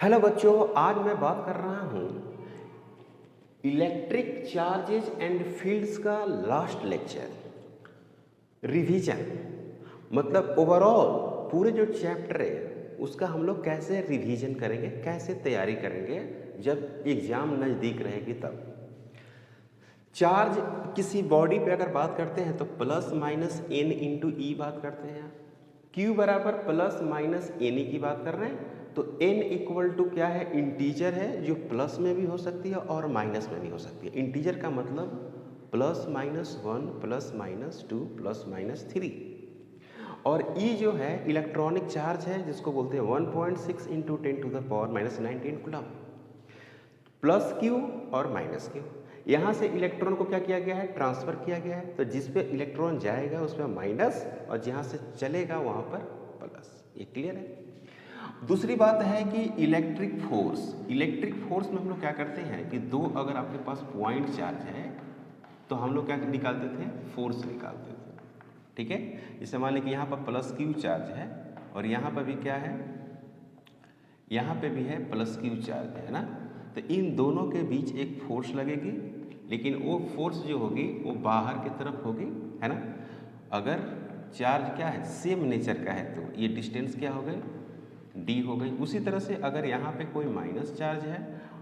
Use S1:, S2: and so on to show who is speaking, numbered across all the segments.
S1: Hello बच्चों, आज मैं बात कर रहा हूँ इलेक्ट्रिक चार्जेज एंड फील्ड्स का लास्ट लेक्चर रिवीजन। मतलब ओवरऑल पूरे जो चैप्टर है उसका हम लोग कैसे रिवीजन करेंगे, कैसे तैयारी करेंगे जब एग्ज़ाम नज़दीक रहेगी तब। चार्ज किसी बॉडी पे अगर बात करते हैं तो प्लस माइनस एन इंटू ई बात करते हैं। क्यू बराबर प्लस माइनस एन ई की बात कर रहे हैं तो एन इक्वल टू क्या है, इंटीजर है जो प्लस में भी हो सकती है और माइनस में भी हो सकती है। इंटीजर का मतलब plus minus one plus minus two plus minus three. और ई जो है इलेक्ट्रॉनिक चार्ज है जिसको बोलते हैं 1.6 into 10 to the power minus 19 coulomb. Plus Q और माइनस क्यू, यहाँ से इलेक्ट्रॉन को क्या किया गया है, ट्रांसफ़र किया गया है। तो जिस पे इलेक्ट्रॉन जाएगा उसमें माइनस और जहाँ से चलेगा वहाँ पर प्लस। ये क्लियर है। दूसरी बात है कि इलेक्ट्रिक फोर्स में हम लोग क्या करते हैं कि दो अगर आपके पास पॉइंट चार्ज है तो हम लोग क्या निकालते थे, फोर्स निकालते थे। ठीक है, जैसे मान लें कि यहाँ पर प्लस क्यू चार्ज है और यहाँ पर भी क्या है, यहाँ पे भी है प्लस क्यू चार्ज है ना। तो इन दोनों के बीच एक फोर्स लगेगी, लेकिन वो फोर्स जो होगी वो बाहर की तरफ होगी, है ना। अगर चार्ज क्या है, सेम नेचर का है तो ये डिस्टेंस क्या हो गई, डी हो गई। उसी तरह से अगर यहाँ पे कोई माइनस चार्ज है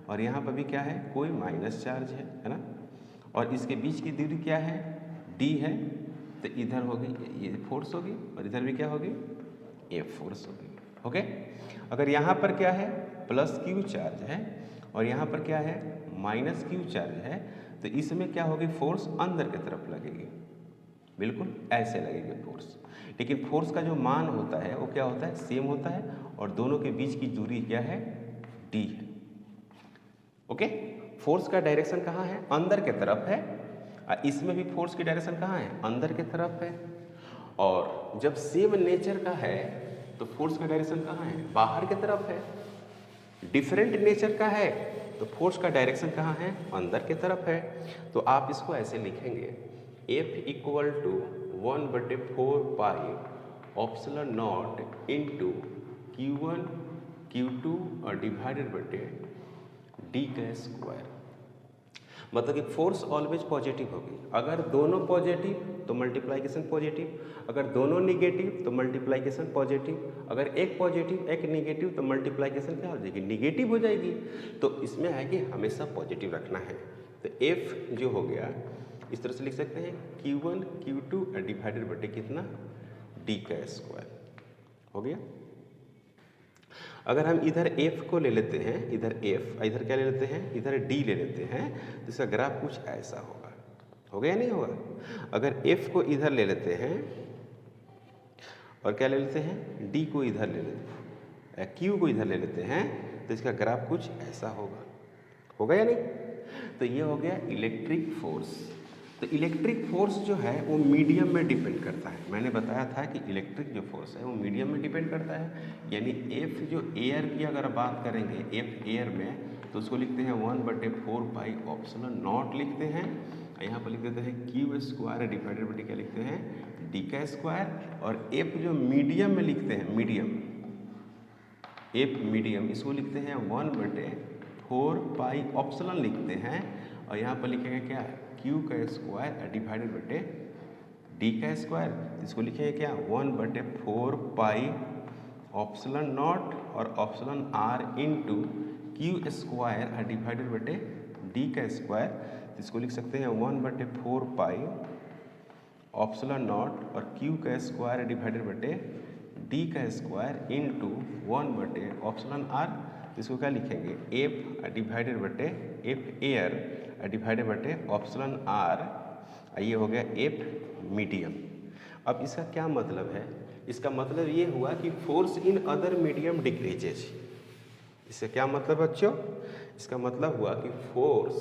S1: और यहाँ पर भी क्या है, कोई माइनस चार्ज है ना, और इसके बीच की दूरी क्या है, डी है, तो इधर होगी ये फोर्स होगी और इधर भी क्या होगी, ये फोर्स होगी। ओके, अगर यहाँ पर क्या है प्लस क्यू चार्ज है और यहाँ पर क्या है माइनस क्यू चार्ज है तो इसमें क्या होगी, फोर्स अंदर की तरफ लगेगी, बिल्कुल ऐसे लगेगी फोर्स। लेकिन फोर्स का जो मान होता है वो क्या होता है, सेम होता है और दोनों के बीच की दूरी क्या है, डी है। ओके, फोर्स का डायरेक्शन कहाँ है, अंदर की तरफ है। इसमें भी फोर्स की डायरेक्शन कहाँ है, अंदर की तरफ है। और जब सेम नेचर का है तो फोर्स का डायरेक्शन कहाँ है, बाहर की तरफ है। डिफरेंट नेचर का है तो फोर्स का डायरेक्शन कहाँ है, अंदर की तरफ है। तो आप इसको ऐसे लिखेंगे, F equal to 1/4 pi epsilon naught into Q1 Q2 और डिवाइडेड बटे डी का स्क्वायर। मतलब कि फोर्स ऑलवेज पॉजिटिव होगी। अगर दोनों पॉजिटिव तो मल्टीप्लाइकेशन पॉजिटिव, अगर दोनों निगेटिव तो मल्टीप्लाइकेशन पॉजिटिव, अगर एक पॉजिटिव एक निगेटिव तो मल्टीप्लाइकेशन क्या हो जाएगी, निगेटिव हो जाएगी। तो इसमें है कि हमेशा पॉजिटिव रखना है। तो F जो हो गया इस तरह से लिख सकते हैं, Q1 Q2 डिवाइडेड बटे कितना, डी का स्क्वायर हो गया। अगर हम इधर F को ले लेते हैं, इधर F, इधर क्या ले लेते हैं, इधर D ले लेते हैं तो इसका ग्राफ कुछ ऐसा होगा। हो गया नहीं होगा। अगर F को इधर ले लेते हैं और क्या ले लेते हैं, D को इधर ले लेते हैं, Q को इधर ले लेते हैं तो इसका ग्राफ कुछ ऐसा होगा। होगा या नहीं। तो ये हो गया इलेक्ट्रिक फोर्स। तो इलेक्ट्रिक फोर्स जो है वो मीडियम में डिपेंड करता है। मैंने बताया था कि इलेक्ट्रिक जो फोर्स है वो मीडियम में डिपेंड करता है। यानी F जो एयर की अगर बात करेंगे, F एयर में तो उसको लिखते हैं 1/4 पाई ऑप्शनल नॉट लिखते हैं। यहाँ पर लिख देते हैं क्यू स्क्वायर डिवाइडेड बटे क्या लिखते हैं, डी का स्क्वायर। और F जो मीडियम में लिखते हैं, मीडियम F मीडियम इसको लिखते हैं 1/4 पाई ऑप्शनल लिखते हैं। और यहाँ पर लिखेंगे क्या, क्यू का स्क्वायर डिवाइडेड बटे डी का स्क्वायर। इसको लिखेंगे क्या, 1/4 पाई ऑप्शनल नॉट और optional R into Q square divided बटे डी का स्क्वायर। इसको लिख सकते हैं 1/4 पाई ऑप्शनल नॉट और क्यू का स्क्वायर डिवाइडेड बटे डी का स्क्वायर इंटू 1/, ऑप्शनल आर इसको क्या लिखेंगे, एफ डिवाइडेड बटे एफ एयर डिवाइडेड बटे ऑप्शनल आर। ये हो गया एफ मीडियम। अब इसका क्या मतलब है, इसका मतलब ये हुआ कि force in other medium decreases. इसका क्या मतलब बच्चों, इसका मतलब हुआ कि force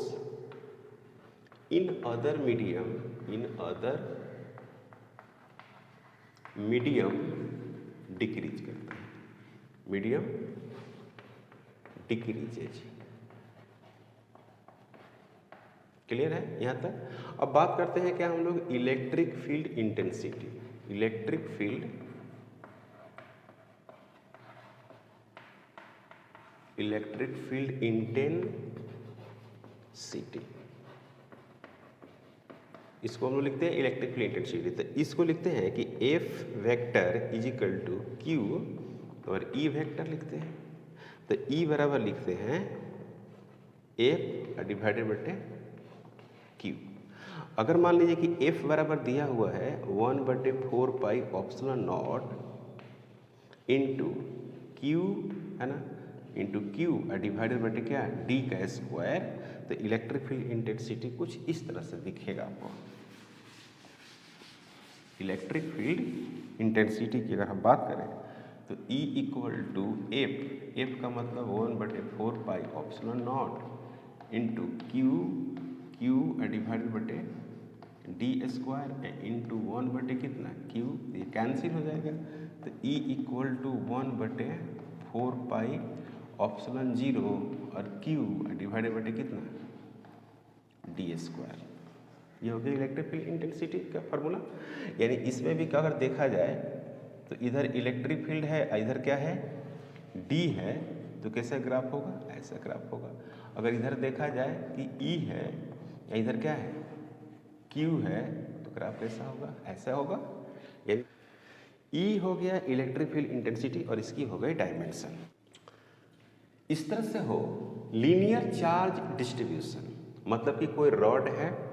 S1: in other medium, in other medium decrease करता है, मीडियम डिक्रीजेज। क्लियर है यहाँ तक। अब बात करते हैं क्या हम लोग electric field intensity. Electric field electric field intensity, इसको हम लोग लिखते हैं इलेक्ट्रिक फील्ड इंटेंसिटी। तो इसको लिखते हैं कि F vector is equal to Q और ई वेक्टर लिखते हैं। तो ई बराबर लिखते हैं एफ डिवाइडेड बटे क्यू। अगर मान लीजिए कि एफ बराबर दिया हुआ है 1/4 pi optional naught into Q, है ना, इंटू क्यू डिवाइडेड बटे क्या, डी का स्क्वायर। तो इलेक्ट्रिक फील्ड इंटेंसिटी कुछ इस तरह से दिखेगा आपको। इलेक्ट्रिक फील्ड इंटेंसिटी की अगर हम बात करें तो E equal to F, F का मतलब 1/4 pi optional naught into Q, Q divided बटे डी स्क्वायर इंटू 1 बटे कितना क्यू, ये कैंसिल हो जाएगा। तो E equal to 1/4 pi optional 0 और क्यू डिवाइडेड बटे कितना डी स्क्वायर। ये हो गया इलेक्ट्रिक फील्ड इंटेंसिटी का फार्मूला। यानी इसमें भी अगर देखा जाए तो इधर इलेक्ट्रिक फील्ड है, इधर क्या है डी है, तो कैसा ग्राफ होगा, ऐसा ग्राफ होगा। अगर इधर देखा जाए कि ई है या इधर क्या है क्यू है, तो ग्राफ कैसा होगा, ऐसा होगा। यानी ई हो गया इलेक्ट्रिक फील्ड इंटेंसिटी और इसकी हो गई डायमेंशन। इस तरह से हो लीनियर चार्ज डिस्ट्रीब्यूशन, मतलब कि कोई रॉड है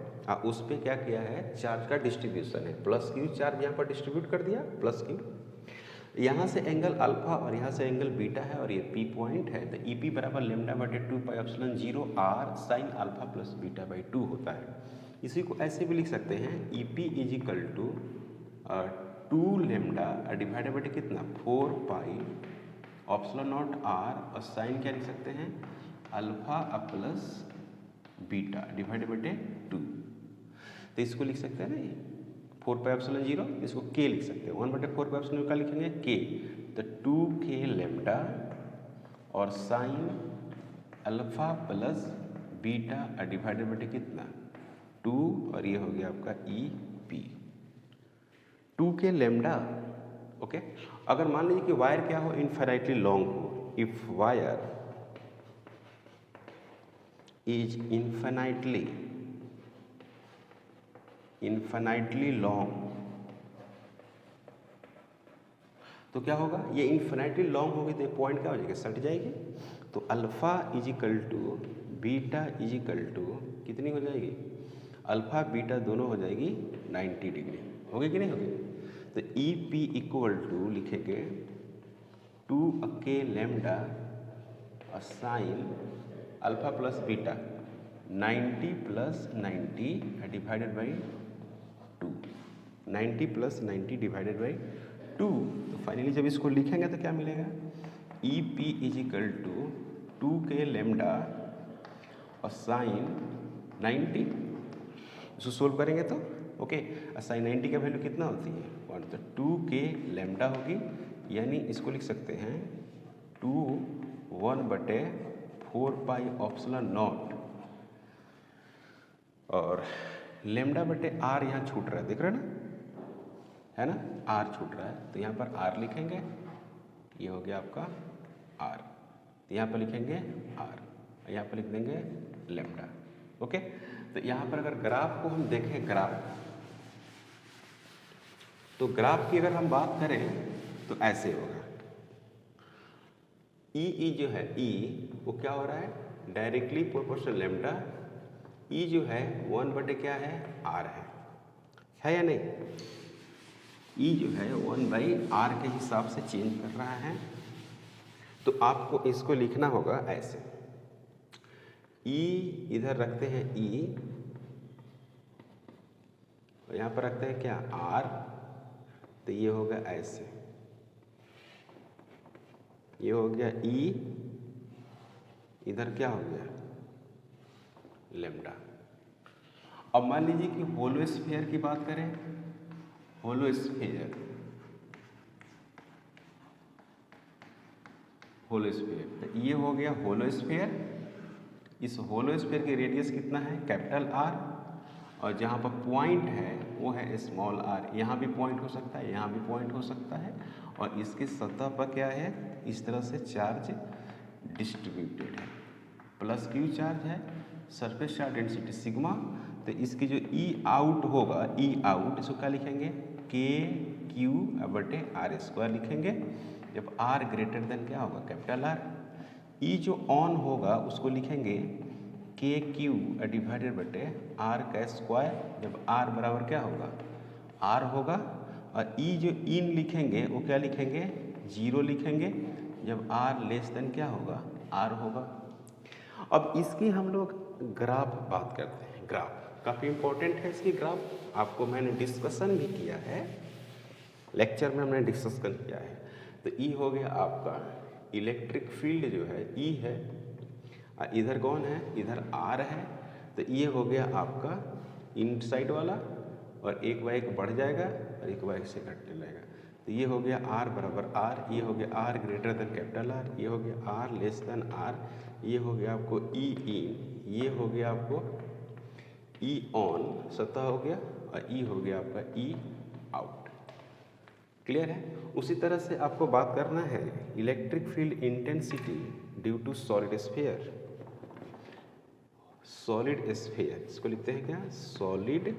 S1: उस पर क्या किया है, चार्ज का डिस्ट्रीब्यूशन है, प्लस क्यू चार्ज यहाँ पर डिस्ट्रीब्यूट कर दिया, प्लस क्यू। यहाँ से एंगल अल्फा और यहाँ से एंगल बीटा है और ये पी पॉइंट है। तो ई पी बराबर लेमडा बटे 2 pi epsilon 0 R sine alpha plus beta by 2 होता है। इसी को ऐसे भी लिख सकते हैं, E P is equal to 2 lambda divided बटे कितना 4 पाई एप्सिलॉन नॉट आर और साइन क्या लिख सकते हैं अल्फा प्लस बीटा डिवाइडेड बटे 2। तो इसको लिख सकते हैं ना, 4 पाई एप्सिलॉन 0, इसको के लिख सकते हैं, 1/4 पाई एप्सिलॉन का लिखेंगे के। तो 2k लेमडा और sine alpha plus beta divided बटे कितना 2 और ये हो गया आपका E P 2k lambda. Okay, अगर मान लीजिए कि वायर क्या हो इनफाइनाइटली लॉन्ग हो, if wire is infinitely long, तो क्या होगा, ये इन्फिनाइटली लॉन्ग होगी तो ये पॉइंट क्या हो जाएगी, सट जाएगी। तो alpha is equal to beta is equal to कितनी हो जाएगी, अल्फा बीटा दोनों हो जाएगी 90 डिग्री, होगी कि नहीं होगी। तो ई पी इक्वल टू लिखेंगे 2k लेमडा और sine alpha plus beta 90 plus 90 divided by 2, 90 plus 90 divided by 2। तो फाइनली जब इसको लिखेंगे तो क्या मिलेगा, E P is equal to 2k lambda और साइन 90, इसको सोल्व करेंगे तो ओके, और साइन 90 का वैल्यू कितना होती है 1, तो 2k लेमडा होगी, यानी इसको लिख सकते हैं 2 1/4 पाई एप्सिलॉन नॉट और लेमडा बटे आर यहाँ छूट रहा है, देख रहे हैं ना, है ना, आर छूट रहा है। तो यहाँ पर आर लिखेंगे, ये हो गया आपका आर, तो यहाँ पर लिखेंगे आर, यहाँ पर लिख देंगे लेमडा। ओके, तो यहाँ पर अगर ग्राफ को हम देखें, ग्राफ की अगर हम बात करें तो ऐसे होगा, ई जो है ई वो क्या हो रहा है डायरेक्टली प्रोपोर्शनल लेमडा, ई जो है 1 बटे क्या है आर है या नहीं, ई जो है 1/r के हिसाब से चेंज कर रहा है। तो आपको इसको लिखना होगा ऐसे, ई इधर रखते हैं ई और यहाँ पर रखते हैं क्या आर, तो ये होगा ऐसे, ये हो गया ई, इधर क्या हो गया लेमडा। अब मान लीजिए कि होलो स्फीयर की बात करें, होलो स्फीयर तो ये हो गया होलो स्फीयर। इस होलो स्फीयर की रेडियस कितना है कैपिटल आर, और जहाँ पर पॉइंट है वो है स्मॉल आर। यहाँ भी पॉइंट हो सकता है, यहाँ भी पॉइंट हो सकता है, और इसकी सतह पर क्या है इस तरह से चार्ज डिस्ट्रीब्यूटेड है, प्लस क्यू चार्ज है, सरफेस चार्ज डेंसिटी सिग्मा, तो इसकी जो ई आउट होगा, ई आउट इसको क्या लिखेंगे, के क्यू बटे आर स्क्वायर लिखेंगे, जब आर ग्रेटर देन क्या होगा, कैपिटल आर। ई जो ऑन होगा उसको लिखेंगे के क्यू डिवाइडेड बटे आर का स्क्वायर, जब आर बराबर क्या होगा, आर होगा। और ई जो इन लिखेंगे वो क्या लिखेंगे, 0 लिखेंगे, जब आर लेस देन क्या होगा, आर होगा। अब इसकी हम लोग ग्राफ बात करते हैं। ग्राफ काफ़ी इंपॉर्टेंट है, इसकी ग्राफ आपको मैंने डिस्कशन भी किया है, लेक्चर में हमने डिस्कशन किया है। तो ई हो गया आपका इलेक्ट्रिक फील्ड जो है, ई है, इधर कौन है, इधर आर है, तो ये हो गया आपका इन साइड वाला, और एक बार एक बढ़ जाएगा और एक बार से घटने लगेगा। तो ये हो गया आर बराबर आर, ये हो गया R greater than capital R, ये हो गया आर लेस देन आर, ये हो गया आपको ई इन, ये हो गया आपको ई ऑन सतह हो गया, और ई हो गया आपका ई आउट। क्लियर है। उसी तरह से आपको बात करना है electric field intensity due to solid sphere. Solid sphere इसको लिखते हैं क्या, सॉलिड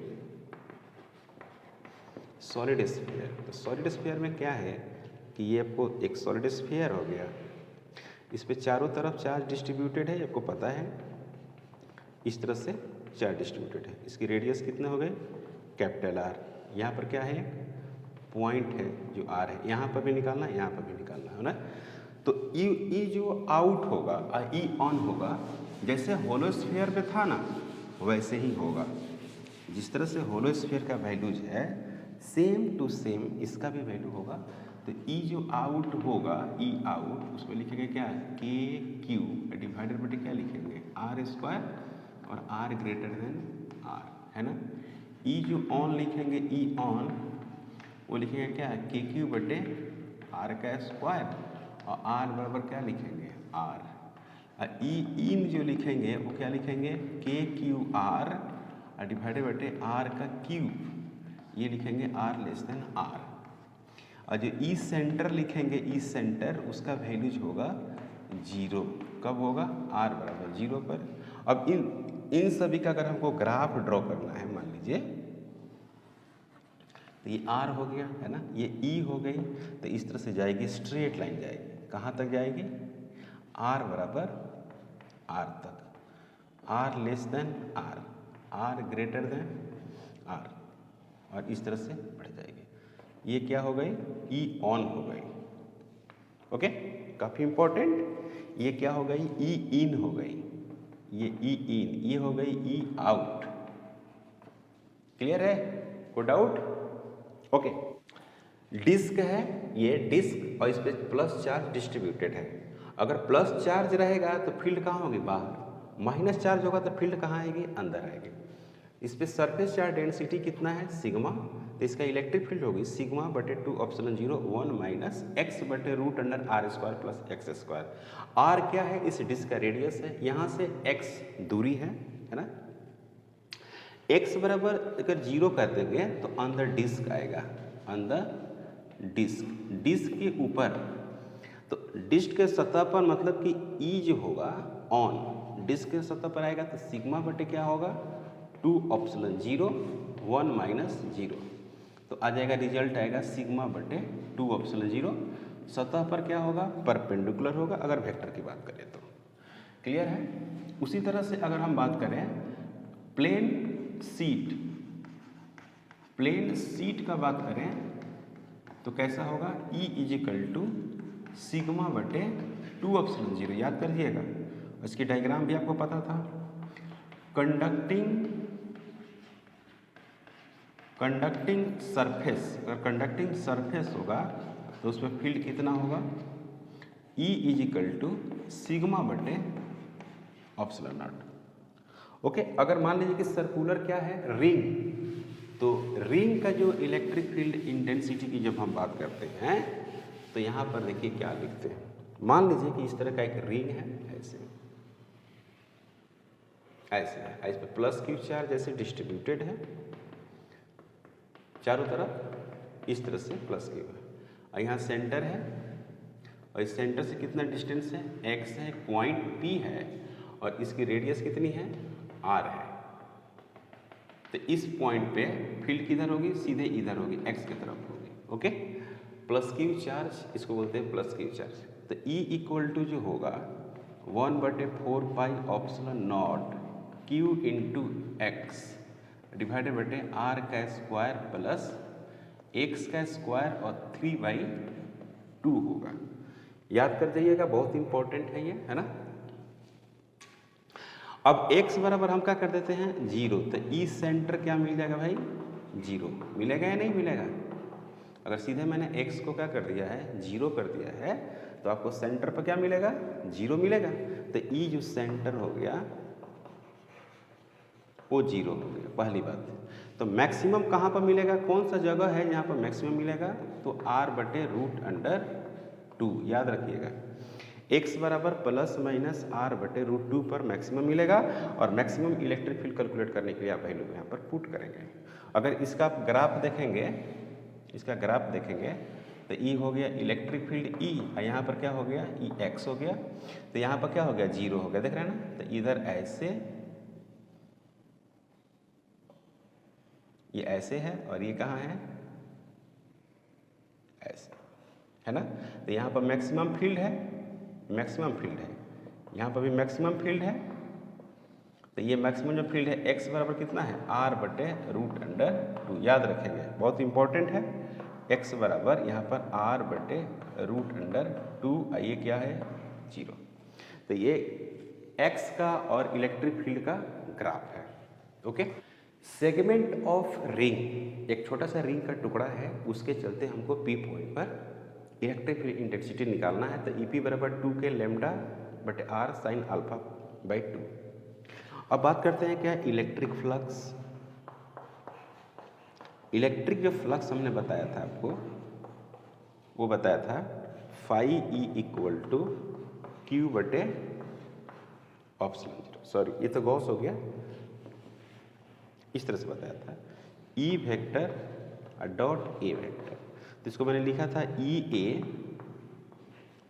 S1: स्फीयर। तो सॉलिड स्फीयर में क्या है कि ये आपको एक सॉलिड स्फीयर हो गया, इस पे चारों तरफ चार्ज डिस्ट्रीब्यूटेड है, आपको पता है, इस तरह से चार्ज डिस्ट्रीब्यूटेड है। इसकी रेडियस कितने हो गए, कैपिटल आर। यहाँ पर क्या है, पॉइंट है जो आर है, यहाँ पर भी निकालना है, यहाँ पर भी निकालना है ना। तो ई जो आउट होगा और ई ऑन होगा, जैसे होलो स्फीयर पे था ना वैसे ही होगा। जिस तरह से होलो स्फीयर का वैल्यूज है सेम टू सेम इसका भी वैल्यू होगा। तो ई जो आउट होगा, ई आउट, उसमें लिखेंगे क्या, के क्यू डिवाइडेड बटे क्या लिखेंगे, आर स्क्वायर, और आर ग्रेटर देन आर, है ना। ई जो ऑन लिखेंगे, ई ऑन, वो लिखेंगे क्या, के क्यू बटे आर का स्क्वायर, और आर बराबर क्या लिखेंगे, आर। और ई इन जो लिखेंगे वो क्या लिखेंगे, के क्यू आर डिवाइडेड बटे आर का क्यूब, ये लिखेंगे आर लेस देन आर। और जो ई सेंटर लिखेंगे, ई सेंटर उसका वैल्यूज होगा 0, कब होगा, आर बराबर 0 पर। अब इन सभी का अगर हमको ग्राफ ड्रॉ करना है, मान लीजिए तो ये आर हो गया, है ना, ये ई हो गई, तो इस तरह से जाएगी, स्ट्रेट लाइन जाएगी, कहाँ तक जाएगी, आर बराबर आर तक, R less than R, R greater than R, और इस तरह से बढ़ जाएगी। ये क्या हो गई, ई ऑन हो गई, ओके, काफ़ी इंपॉर्टेंट। ये क्या हो गई, ई इन हो गई, ये ई इन, ये हो गई ई आउट। क्लियर है, कोई डाउट, ओके। डिस्क है, ये डिस्क, और इस पे प्लस चार्ज डिस्ट्रीब्यूटेड है। अगर प्लस चार्ज रहेगा तो फील्ड कहाँ होगी, बाहर, माइनस चार्ज होगा तो फील्ड कहाँ आएगी, अंदर आएगी। इस पे सरफेस चार्ज डेंसिटी कितना है, सिग्मा, तो इसका इलेक्ट्रिक फील्ड होगी सिग्मा बटे 2 एप्सिलॉन 0 1 माइनस एक्स बटे root under R square plus X square. R क्या है, इस डिस्क का रेडियस है, यहाँ से एक्स दूरी है ना। एक्स बराबर अगर 0 कर देंगे तो अंदर डिस्क आएगा, अंदर डिस्क के ऊपर, तो डिस्क के सतह पर मतलब कि ई जो होगा ऑन डिस्क के सतह पर आएगा, तो सिग्मा बटे क्या होगा 2 एप्सिलॉन 0 1 माइनस 0, तो आ जाएगा, रिजल्ट आएगा सिग्मा बटे 2 एप्सिलॉन 0। सतह पर क्या होगा, परपेंडिकुलर होगा, अगर वेक्टर की बात करें तो। क्लियर है। उसी तरह से अगर हम बात करें प्लेन सीट का बात करें तो कैसा होगा, ई इजिकल टू सिग्मा बटे 2 एप्सिलॉन 0, याद करिएगा, इसकी डायग्राम भी आपको पता था। कंडक्टिंग सरफेस, अगर कंडक्टिंग सरफेस होगा तो उसमें फील्ड कितना होगा, ई इजिकल टू सिग्मा बटे एप्सिलॉन नॉट। ओके, अगर मान लीजिए कि सर्कुलर क्या है, रिंग, तो रिंग का जो इलेक्ट्रिक फील्ड इंटेंसिटी की जब हम बात करते हैं तो यहाँ पर देखिए क्या लिखते हैं। मान लीजिए कि इस तरह का एक रिंग है, ऐसे है, इस पर प्लस क्यू चार्ज जैसे डिस्ट्रीब्यूटेड है चारों तरफ, इस तरह से प्लस क्यू है, और यहाँ सेंटर है, और इस सेंटर से कितना डिस्टेंस है, x है, पॉइंट P है और इसकी रेडियस कितनी है, r है। तो इस पॉइंट पे फील्ड किधर होगी, सीधे इधर होगी, x की तरफ होगी। ओके, प्लस क्यू चार्ज, इसको बोलते हैं प्लस क्यू चार्ज। तो E इक्वल टू जो होगा 1/4 पाई epsilon not Q into x divided बटे r का स्क्वायर प्लस x का स्क्वायर और 3/2 होगा। याद कर जाइएगा, बहुत इंपॉर्टेंट है ये, है ना। अब x बराबर हम क्या कर देते हैं, 0। तो ई सेंटर क्या मिल जाएगा भाई, 0 मिलेगा या नहीं मिलेगा। अगर सीधे मैंने x को क्या कर दिया है, 0 कर दिया है, तो आपको सेंटर पर क्या मिलेगा, 0 मिलेगा। तो ई जो सेंटर हो गया वो 0 हो गया, पहली बात। तो मैक्सिमम कहाँ पर मिलेगा, कौन सा जगह है जहाँ पर मैक्सिमम मिलेगा, तो r/√2 याद रखिएगा। x बराबर प्लस माइनस r/√2 पर मैक्सिमम मिलेगा और मैक्सिमम इलेक्ट्रिक फील्ड कैलकुलेट करने के लिए आप वैल्यू यहाँ पर पुट करेंगे। अगर इसका आप ग्राफ देखेंगे, इसका ग्राफ देखेंगे तो E हो गया इलेक्ट्रिक फील्ड E, और यहाँ पर क्या हो गया, EX हो गया। तो यहाँ पर क्या हो गया, 0 हो गया, देख रहे हैं ना। तो इधर ऐसे, ये ऐसे है और ये कहाँ है, ऐसे, है ना। तो यहाँ पर मैक्सिमम फील्ड है, मैक्सिमम फील्ड है, यहाँ पर भी मैक्सिमम फील्ड है। तो ये मैक्सिमम जो फील्ड है x बराबर कितना है, r/√2 याद रखेंगे, बहुत इंपॉर्टेंट है। x बराबर यहाँ पर r/√2, ये क्या है, 0। तो ये x का और इलेक्ट्रिक फील्ड का ग्राफ है। ओके, सेगमेंट ऑफ रिंग, एक छोटा सा रिंग का टुकड़ा है, उसके चलते हमको P पॉइंट पर इलेक्ट्रिक फील्ड इंटेंसिटी निकालना है। तो EP बराबर 2k λ/r sin α/2। अब बात करते हैं क्या, इलेक्ट्रिक फ्लक्स। इलेक्ट्रिक जो फ्लक्स हमने बताया था आपको, वो बताया था phi E equal to Q/ε0। Sorry, ये तो गॉस हो गया, इस तरह से बताया था E vector dot A vector. तो इसको मैंने लिखा था EA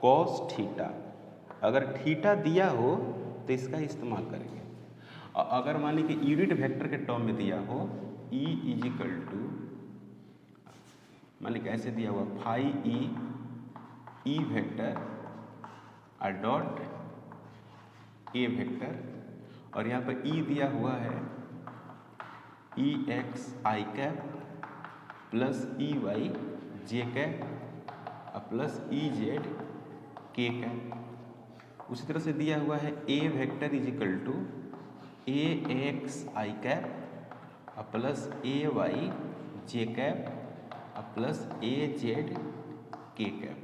S1: cos थीटा। अगर थीटा दिया हो तो इसका इस्तेमाल करेंगे, और अगर मान लीजिए कि यूनिट वेक्टर के टर्म में दिया हो E इजिकल टू, मान लीजिए ऐसे दिया हुआ phi E vector dot A vector, और यहाँ पर E दिया हुआ है EX I cap plus EY J cap plus EZ K cap. उसी तरह से दिया हुआ है A vector is equal to AX I cap plus AY J cap plus AZ K cap.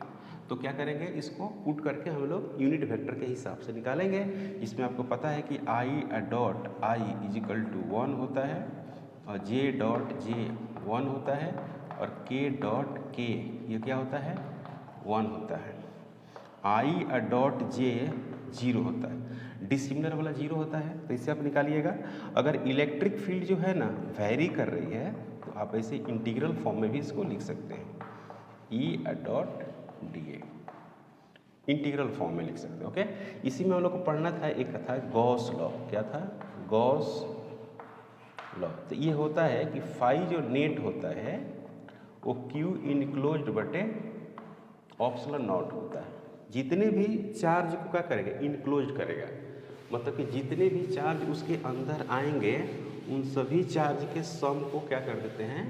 S1: तो क्या करेंगे, इसको पुट करके हम लोग यूनिट वेक्टर के हिसाब से निकालेंगे। इसमें आपको पता है कि I dot I is equal to 1 होता है और J डॉट J 1 होता है और K डॉट K ये क्या होता है, 1 होता है। I डॉट J 0 होता है, डिसिमिलर वाला 0 होता है। तो इससे आप निकालिएगा। अगर इलेक्ट्रिक फील्ड जो है ना वैरी कर रही है, तो आप ऐसे इंटीग्रल फॉर्म में भी इसको लिख सकते हैं, E dot dA integral form में लिख सकते हैं। ओके, इसी में हम लोग को पढ़ना था, एक था गॉस लॉ। क्या था, गॉस लॉ। तो ये होता है कि फाई जो नेट होता है वो Q इनक्लोज्ड बटे एप्सिलॉन नॉट होता है। जितने भी चार्ज को क्या करेगा, इनक्लोज्ड करेगा, मतलब कि जितने भी चार्ज उसके अंदर आएंगे उन सभी चार्ज के सम को क्या कर देते हैं,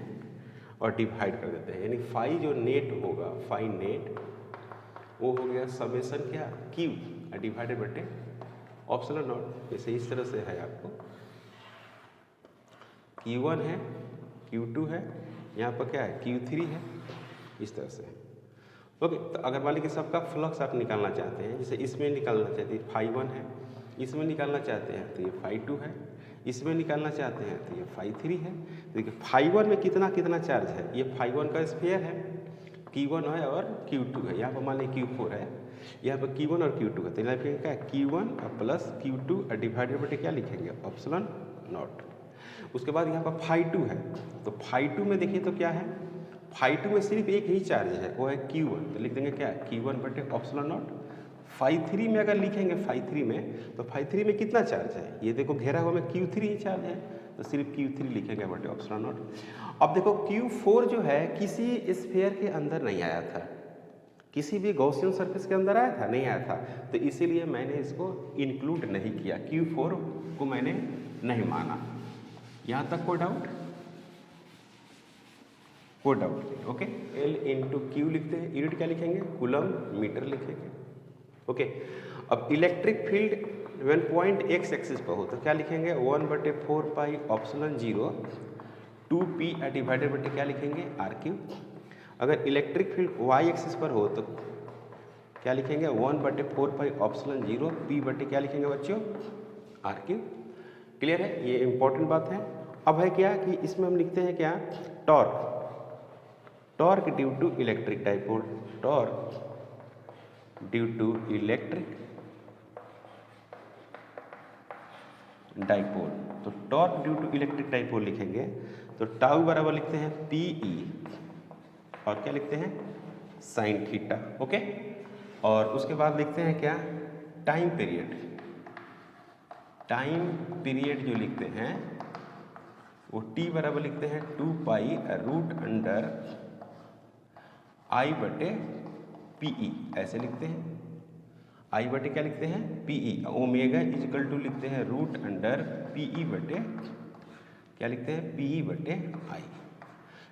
S1: और डिवाइड कर देते हैं। यानी फाई जो नेट होगा, फाई नेट वो हो गया समेशन क्या, Q डिवाइडेड बटे एप्सिलॉन नॉट। जैसे इस तरह से है, आपको Q1 है, Q2 है, यहाँ पर क्या है, Q3 है, इस तरह से। ओके, तो अगर मान लीजिए सबका फ्लक्स आप निकालना चाहते हैं, जैसे इसमें निकालना चाहते हैं फाई 1 है, इसमें निकालना चाहते हैं तो ये फाई 2 है, इसमें निकालना चाहते हैं तो ये फाई 3 है। देखिए फाई 1 में कितना कितना चार्ज है, ये फाई 1 का स्फीयर है, Q1 है और Q2 है। यहाँ पर मान लीजिए Q4 है, यहाँ पर Q1 और Q2 है। तो यहाँ पर क्या है, Q1 प्लस Q2 डिवाइडेड बटे क्या लिखेंगे, एप्सिलॉन नॉट। उसके बाद यहाँ पर फाई 2 है, तो फाई 2 में देखिए तो क्या है, phi2 में सिर्फ एक ही चार्ज है, वो है Q1, तो लिख देंगे क्या, Q1 बटे ऑप्सिलॉन नॉट। phi3 में अगर लिखेंगे phi3 में, तो phi3 में कितना चार्ज है, ये देखो घेरा हुआ में Q3 ही चार्ज है, तो सिर्फ Q3 लिखेंगे बटे ऑप्सिलॉन नॉट। अब देखो Q4 जो है किसी स्फीयर के अंदर नहीं आया था, किसी भी गॉसियन सरफेस के अंदर आया था, नहीं आया था, तो इसीलिए मैंने इसको इंक्लूड नहीं किया, Q4 को मैंने नहीं माना। यहाँ तक कोई डाउट? कोई डाउट नहीं, ओके। L इंटू क्यू लिखते हैं, यूनिट क्या लिखेंगे, कूलम मीटर लिखेंगे, ओके। अब electric field when point x axis पर हो तो क्या लिखेंगे, 1/4 पाई ऑप्सिलॉन 0 2p डिवाइडेड बटे क्या लिखेंगे, r3। अगर इलेक्ट्रिक फील्ड y एक्सिस पर हो तो क्या लिखेंगे, 1/4 पाई ऑप्सिलॉन 0 p बटे क्या लिखेंगे बच्चों, r3। क्लियर है, ये इंपॉर्टेंट बात है। अब है क्या कि इसमें हम लिखते हैं क्या, torque, torque due to electric dipole, torque due to electric dipole. तो torque due to electric dipole लिखेंगे तो टाउ बराबर लिखते हैं PE और क्या लिखते हैं, साइन थीटा, ओके। और उसके बाद लिखते हैं क्या, टाइम पीरियड, टाइम पीरियड जो लिखते हैं वो T बराबर लिखते हैं 2 पाई रूट अंडर I बटे PE, ऐसे लिखते हैं। I बटे क्या लिखते हैं, PE, ओमेगा इजिकल टू लिखते हैं रूट अंडर PE बटे क्या लिखते हैं, PE बटे I।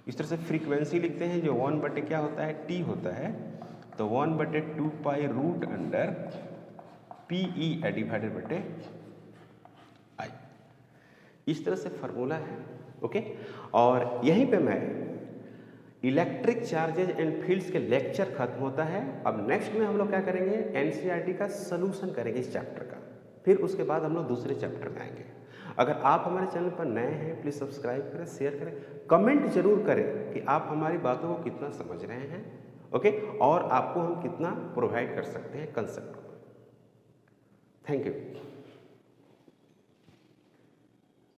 S1: इस तरह से फ्रीक्वेंसी लिखते हैं जो 1 बटे क्या होता है, T होता है, तो 1/2 pi root under PE divided बटे I। इस तरह से फार्मूला है, ओके। और यहीं पे मैं इलेक्ट्रिक चार्जेज एंड फील्ड्स के लेक्चर खत्म होता है। अब नेक्स्ट में हम लोग क्या करेंगे, एनसीईआरटी का सलूशन करेंगे इस चैप्टर का, फिर उसके बाद हम लोग दूसरे चैप्टर में आएंगे। अगर आप हमारे चैनल पर नए हैं प्लीज़ सब्सक्राइब करें, शेयर करें, कमेंट जरूर करें कि आप हमारी बातों को कितना समझ रहे हैं, ओके, और आपको हम कितना प्रोवाइड कर सकते हैं कंसेप्ट को। Thank you.